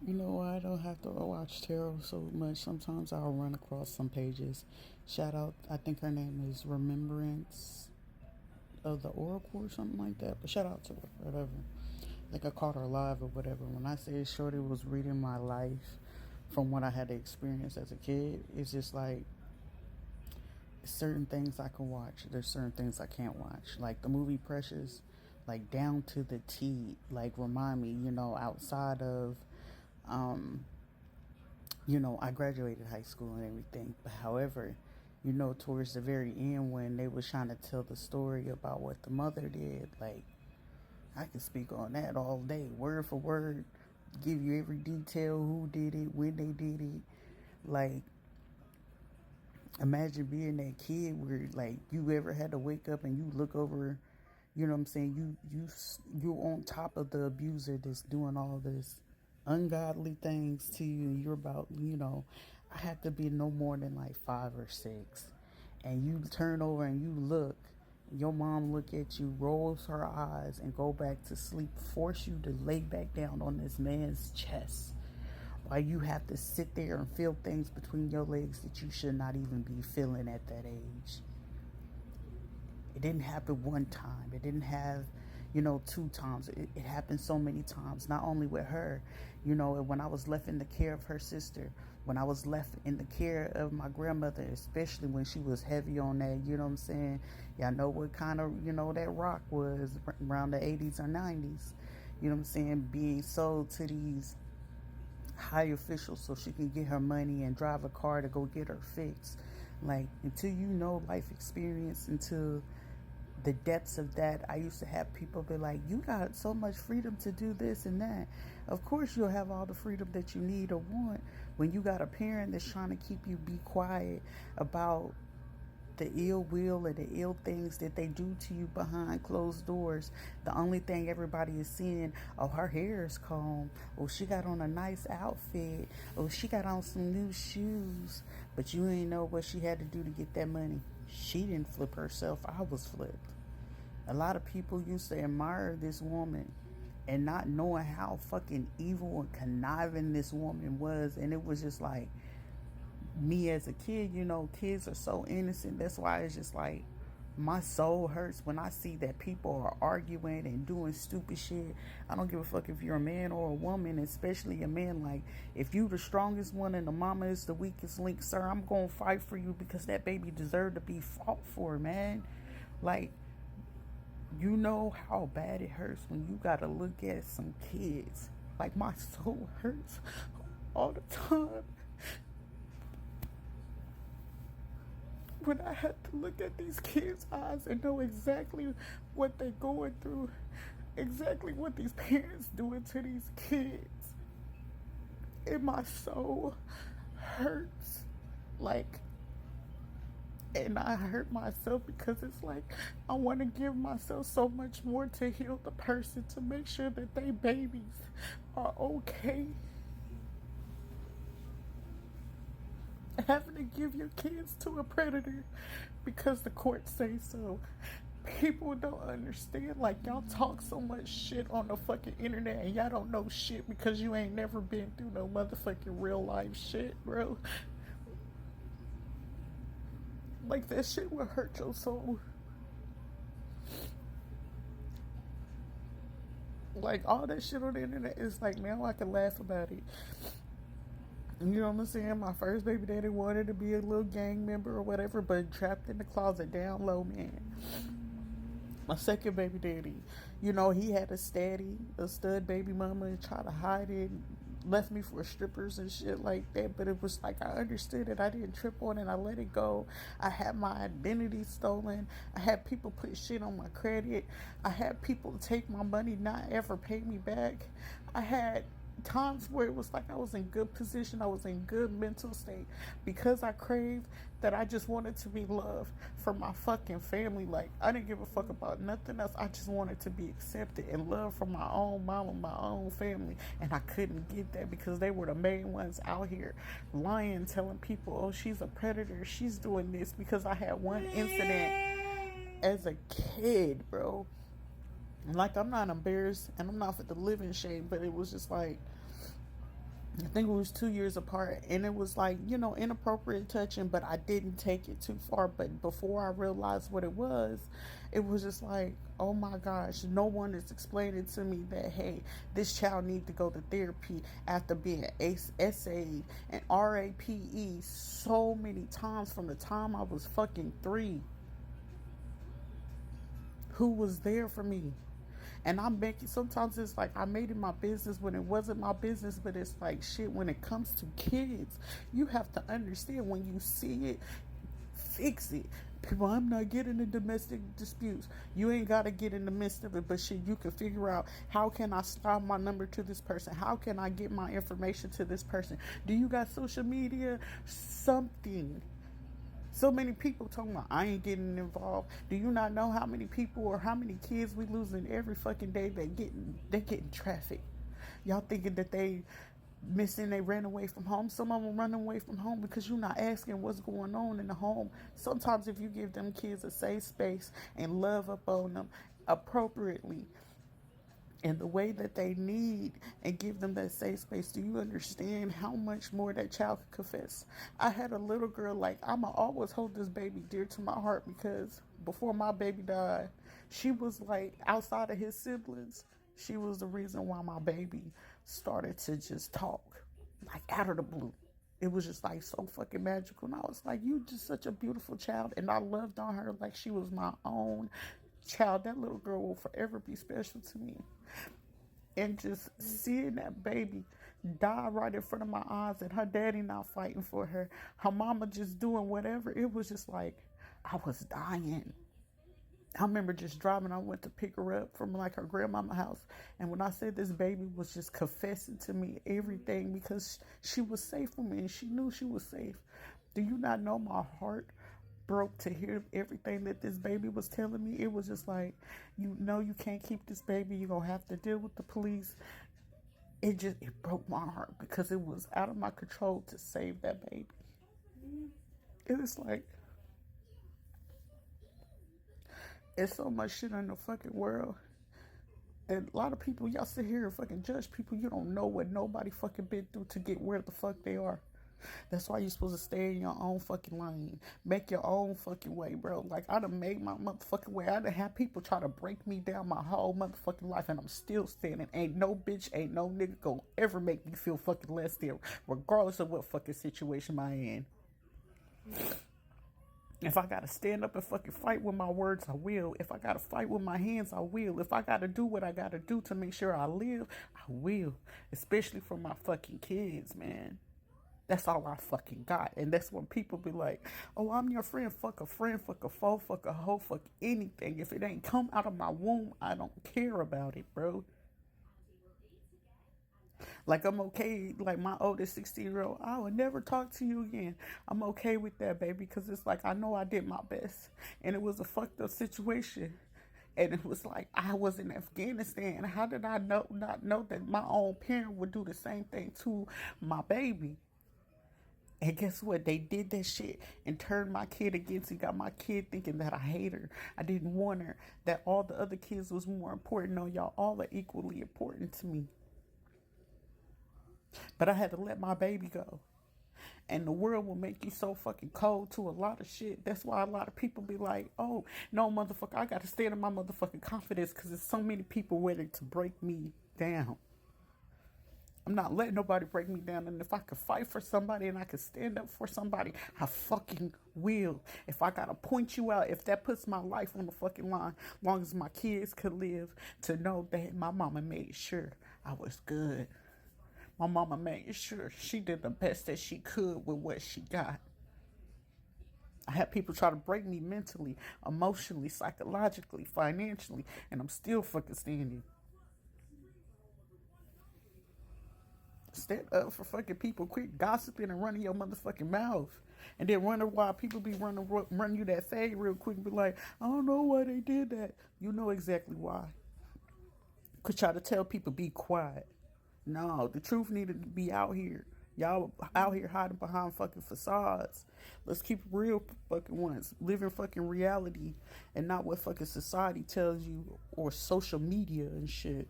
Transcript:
You know, I don't have to watch tarot so much. Sometimes I'll run across some pages. Shout out, I think her name is Remembrance of the Oracle or something like that. But shout out to her, whatever. I think I caught her live or whatever. When I say Shorty was reading my life from what I had to experience as a kid, it's just like certain things I can watch. There's certain things I can't watch. Like the movie Precious, like down to the T. Like remind me, outside of um, I graduated high school and everything. But however, towards the very end when they was trying to tell the story about what the mother did, like I can speak on that all day, word for word, give you every detail, who did it, when they did it. Like imagine being that kid where like you ever had to wake up and you look over, you know what I'm saying, you're on top of the abuser that's doing all this ungodly things to you, and you're about, I had to be no more than like 5 or 6, and you turn over and you look, your mom look at you, rolls her eyes and go back to sleep, force you to lay back down on this man's chest while you have to sit there and feel things between your legs that you should not even be feeling at that age. It didn't happen one time. It didn't have, 2 times. It happened so many times, not only with her, when I was left in the care of her sister, when I was left in the care of my grandmother, especially when she was heavy on that, you know what I'm saying? Y'all know what kind of, that rock was around the 80s or 90s, you know what I'm saying? Being sold to these high officials so she can get her money and drive a car to go get her fixed. Like, until you know life experience, until the depths of that, I used to have people be like, you got so much freedom to do this and that. Of course you'll have all the freedom that you need or want when you got a parent that's trying to keep you be quiet about the ill will and the ill things that they do to you behind closed doors. The only thing everybody is seeing, oh, her hair is combed, oh, she got on a nice outfit, oh, she got on some new shoes, but you ain't know what she had to do to get that money. She didn't flip herself, I was flipped. A lot of people used to admire this woman and not knowing how fucking evil and conniving this woman was, and it was just like, me as a kid, kids are so innocent. That's why it's just like my soul hurts when I see that people are arguing and doing stupid shit. I don't give a fuck if you're a man or a woman, especially a man. Like, if you the strongest one and the mama is the weakest link, sir, I'm gonna fight for you because that baby deserved to be fought for, man. Like, you know how bad it hurts when you gotta look at some kids. Like, my soul hurts all the time when I had to look at these kids' eyes and know exactly what they're going through, exactly what these parents doing to these kids, and my soul hurts. Like, and I hurt myself because it's like I want to give myself so much more to heal the person, to make sure that they babies are okay. Having to give your kids to a predator because the courts say so. People don't understand. Like, y'all talk so much shit on the fucking internet and y'all don't know shit because you ain't never been through no motherfucking real life shit, bro. Like, that shit will hurt your soul. Like, all that shit on the internet is like, now I can laugh about it. You know what I'm saying? My first baby daddy wanted to be a little gang member or whatever, but trapped in the closet down low, man. My second baby daddy, he had a stud baby mama, and tried to hide it, left me for strippers and shit like that. But it was like, I understood it. I didn't trip on it. I let it go. I had my identity stolen. I had people put shit on my credit. I had people take my money, not ever pay me back. I had times where it was like I was in good position, I was in good mental state because I craved that. I just wanted to be loved from my fucking family. Like, I didn't give a fuck about nothing else. I just wanted to be accepted and loved from my own mama, my own family, and I couldn't get that because they were the main ones out here lying, telling people, oh, she's a predator, she's doing this. Because I had one incident as a kid, bro. Like, I'm not embarrassed and I'm not for the living shame, but it was just like, I think it was 2 years apart, and it was like, inappropriate touching, but I didn't take it too far. But before I realized what it was just like, oh my gosh, no one is explaining to me that, hey, this child need to go to therapy after being SA'd and RAPE so many times from the time I was fucking 3. Who was there for me? And I'm making, sometimes it's like I made it my business when it wasn't my business, but it's like shit, when it comes to kids, you have to understand, when you see it, fix it. People, I'm not getting in domestic disputes. You ain't got to get in the midst of it, but shit, you can figure out, how can I stop my number to this person? How can I get my information to this person? Do you got social media? Something. So many people talking about, I ain't getting involved. Do you not know how many people or how many kids we losing every fucking day that getting trafficked? Y'all thinking that they missing, they ran away from home. Some of them running away from home because you're not asking what's going on in the home. Sometimes if you give them kids a safe space and love up on them appropriately, and the way that they need, and give them that safe space, do you understand how much more that child could confess? I had a little girl, like, I'ma always hold this baby dear to my heart, because before my baby died, she was like, outside of his siblings, she was the reason why my baby started to just talk, like out of the blue. It was just like so fucking magical. And I was like, you just such a beautiful child. And I loved on her like she was my own child. That little girl will forever be special to me. And just seeing that baby die right in front of my eyes, and her daddy not fighting for her, her mama just doing whatever, it was just like, I was dying. I remember just driving. I went to pick her up from like her grandmama house. And when I said, this baby was just confessing to me everything, because she was safe for me and she knew she was safe. Do you not know my heart broke to hear everything that this baby was telling me? It was just like, you can't keep this baby. You're going to have to deal with the police. It broke my heart, because it was out of my control to save that baby. It is like, it's so much shit in the fucking world. And a lot of people, y'all sit here and fucking judge people. You don't know what nobody fucking been through to get where the fuck they are. That's why you're supposed to stay in your own fucking lane. Make your own fucking way, bro. Like, I done made my motherfucking way. I done had people try to break me down my whole motherfucking life, and I'm still standing. Ain't no bitch, ain't no nigga gonna ever make me feel fucking less than, regardless of what fucking situation I'm in. If I gotta stand up and fucking fight with my words, I will. If I gotta fight with my hands, I will. If I gotta do what I gotta do to make sure I live, I will. Especially for my fucking kids, man. That's all I fucking got. And that's when people be like, oh, I'm your friend. Fuck a friend, fuck a foe, fuck a hoe, fuck anything. If it ain't come out of my womb, I don't care about it, bro. Like, I'm okay. Like, my oldest 16-year-old, I would never talk to you again. I'm okay with that, baby, because it's like, I know I did my best. And it was a fucked up situation. And it was like, I was in Afghanistan. How did I not know that my own parent would do the same thing to my baby? And guess what? They did that shit and turned my kid against me. Got my kid thinking that I hate her. I didn't want her. That all the other kids was more important. No, y'all all are equally important to me. But I had to let my baby go. And the world will make you so fucking cold to a lot of shit. That's why a lot of people be like, oh, no, motherfucker, I got to stand in my motherfucking confidence, because there's so many people waiting to break me down. I'm not letting nobody break me down. And if I could fight for somebody and I could stand up for somebody, I fucking will. If I gotta point you out, if that puts my life on the fucking line, long as my kids could live to know that my mama made sure I was good. My mama made sure she did the best that she could with what she got. I had people try to break me mentally, emotionally, psychologically, financially, and I'm still fucking standing. Stand up for fucking people. Quit gossiping and running your motherfucking mouth. And then wonder why people be run you that fade real quick and be like, I don't know why they did that. You know exactly why. Could try to tell people be quiet. No, the truth needed to be out here. Y'all out here hiding behind fucking facades. Let's keep real fucking ones. Live in fucking reality and not what fucking society tells you or social media and shit.